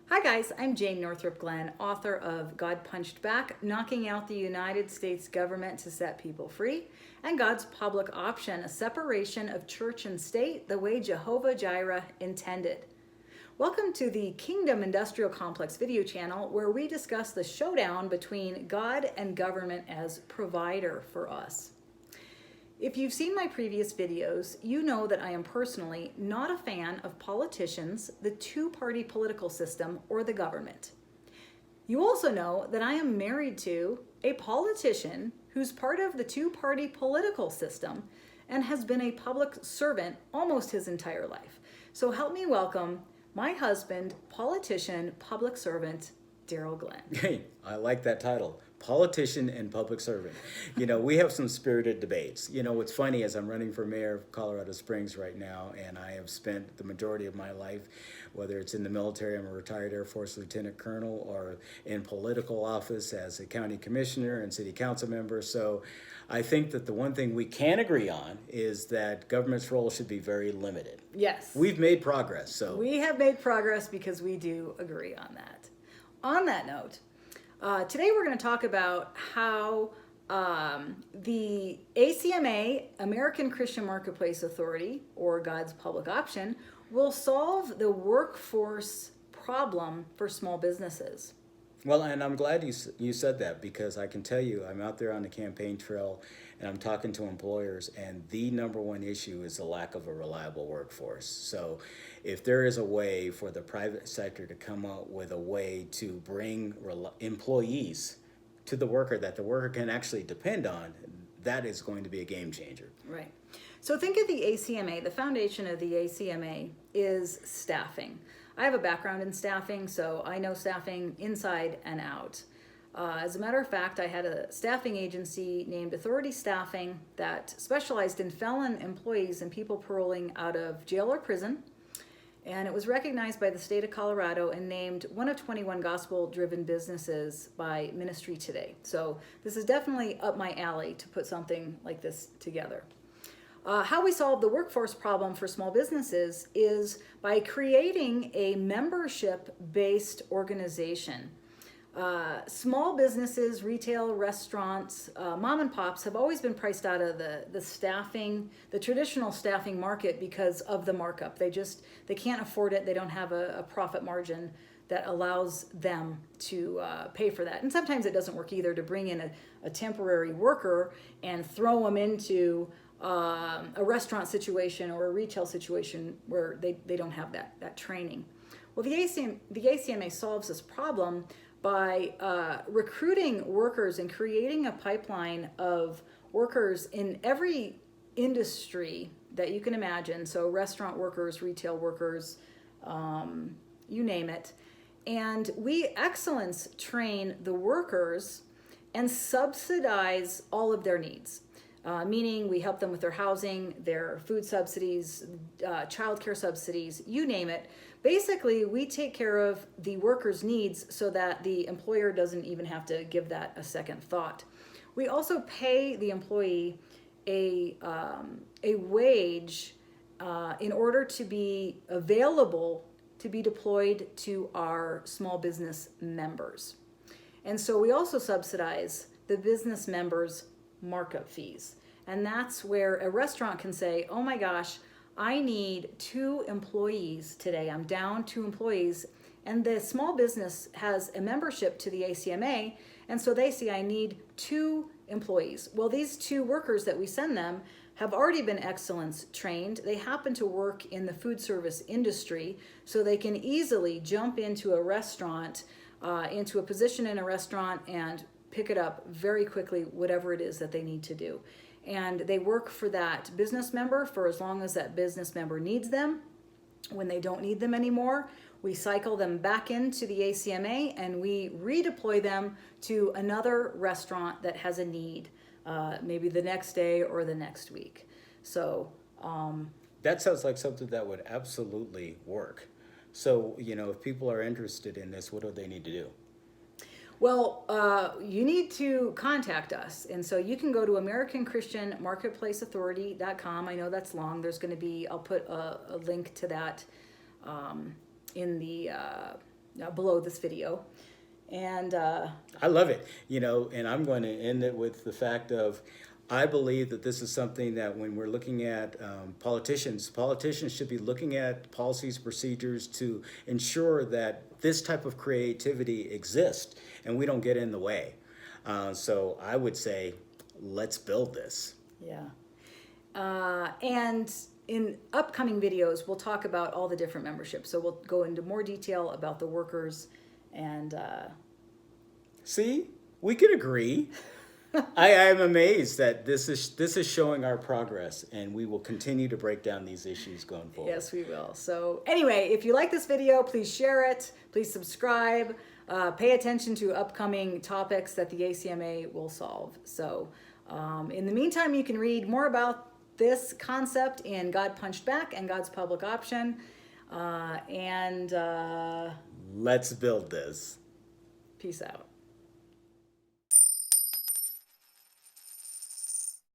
Hi guys, I'm Jane Northrup Glenn, author of God Punched Back, Knocking Out the United States Government to Set People Free, and God's Public Option, a separation of church and state the way Jehovah Jireh intended. Welcome to the Kingdom Industrial Complex video channel where we discuss the showdown between God and government as provider for us. If you've seen my previous videos, you know that I am personally not a fan of politicians, the two-party political system, or the government. You also know that I am married to a politician who's part of the two-party political system and has been a public servant almost his entire life. So help me welcome my husband, politician, public servant, Darryl Glenn. Hey, I like that title, politician and public servant. You know, we have some spirited debates. You know, what's funny is I'm running for mayor of Colorado Springs right now, and I have spent the majority of my life, whether it's in the military, I'm a retired Air Force lieutenant colonel, or in political office as a county commissioner and city council member. So I think that the one thing we can agree on is that government's role should be very limited. Yes. We've made progress. So we have made progress because we do agree on that. On that note, today we're going to talk about how the ACMA, American Christian Marketplace Authority, or God's Public Option, will solve the workforce problem for small businesses. Well, and I'm glad you said that, because I can tell you I'm out there on the campaign trail and I'm talking to employers, and the number one issue is the lack of a reliable workforce. So if there is a way for the private sector to come up with a way to bring employees to the worker that the worker can actually depend on, that is going to be a game changer. Right. So think of the ACMA. The foundation of the ACMA is staffing. I have a background in staffing, so I know staffing inside and out. As a matter of fact, I had a staffing agency named Authority Staffing that specialized in felon employees and people paroling out of jail or prison. And it was recognized by the state of Colorado and named one of 21 gospel-driven businesses by Ministry Today. So this is definitely up my alley to put something like this together. How we solve the workforce problem for small businesses is by creating a membership-based organization. Small businesses, retail, restaurants, mom and pops have always been priced out of the traditional staffing market because of the markup. They can't afford it. They don't have a profit margin that allows them to pay for that. And sometimes it doesn't work either to bring in a temporary worker and throw them into a restaurant situation or a retail situation where they don't have that training. Well, the ACMA solves this problem by recruiting workers and creating a pipeline of workers in every industry that you can imagine. So restaurant workers, retail workers, you name it. And we excellence train the workers and subsidize all of their needs. Meaning we help them with their housing, their food subsidies, childcare subsidies, you name it. Basically, we take care of the workers' needs so that the employer doesn't even have to give that a second thought. We also pay the employee a wage in order to be available to be deployed to our small business members. And so we also subsidize the business members' markup fees. And that's where a restaurant can say, oh my gosh, I need 2 employees today. I'm down 2 employees. And the small business has a membership to the ACMA. And so they say, I need 2 employees. Well, these 2 workers that we send them have already been excellence trained. They happen to work in the food service industry, so they can easily jump into a restaurant, into a position in a restaurant, and pick it up very quickly, whatever it is that they need to do. And they work for that business member for as long as that business member needs them. When they don't need them anymore, we cycle them back into the ACMA and we redeploy them to another restaurant that has a need, maybe the next day or the next week. So that sounds like something that would absolutely work. So, you know, if people are interested in this, what do they need to do? Well, you need to contact us. And so you can go to AmericanChristianMarketplaceAuthority.com. I know that's long. There's going to be, I'll put a link to that in the below this video. And I love it, and I'm going to end it with the fact of, I believe that this is something that when we're looking at politicians should be looking at policies, procedures to ensure that this type of creativity exists and we don't get in the way. So I would say, let's build this. Yeah. And in upcoming videos, we'll talk about all the different memberships. So we'll go into more detail about the workers and... See, we could agree. I am amazed that this is showing our progress, and we will continue to break down these issues going forward. Yes, we will. So anyway, if you like this video, please share it. Please subscribe. Pay attention to upcoming topics that the ACMA will solve. So in the meantime, you can read more about this concept in God Punched Back and God's Public Option. Let's build this. Peace out.